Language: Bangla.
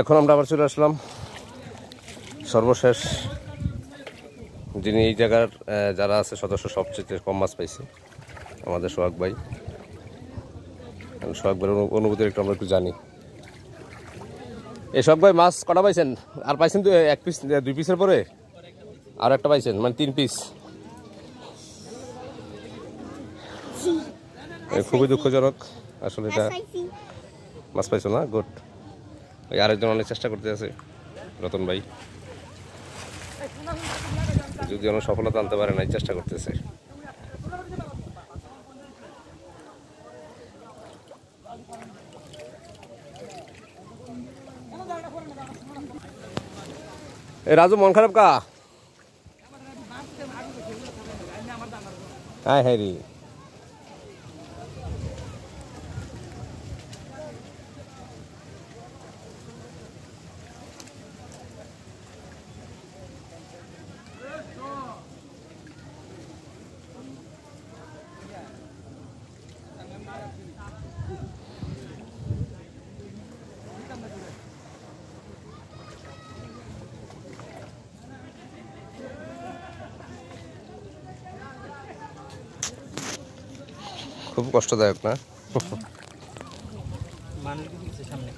এখন আমরা আবার চলে আসলাম সর্বশেষ যিনি এই জায়গার যারা আছে সদস্য সবচেয়ে কম মাছ পাইছে আমাদের সোহাগ ভাই। সোহাগ ভাইয়ের অনুভূতি একটু আমরা একটু জানি। এই সোহাগ ভাই মাছ কটা পাইছেন? আর পাইছেন তো এক পিস, 2 পিসের পরে আর একটা পাইছেন, মানে 3 পিস। খুবই দুঃখজনক আসলে এটা। মাছ পাইছো না? গুড। আরেকজন অনেক চেষ্টা করতে আছে রতন ভাই, যদি অনেক সফলতা আনতে পারে নাই, চেষ্টা করতেছে। রাজু মন খারাপ কা? হ্যাঁ হ্যাঁ রে, খুব কষ্টদায়ক না? মানুষ সামনে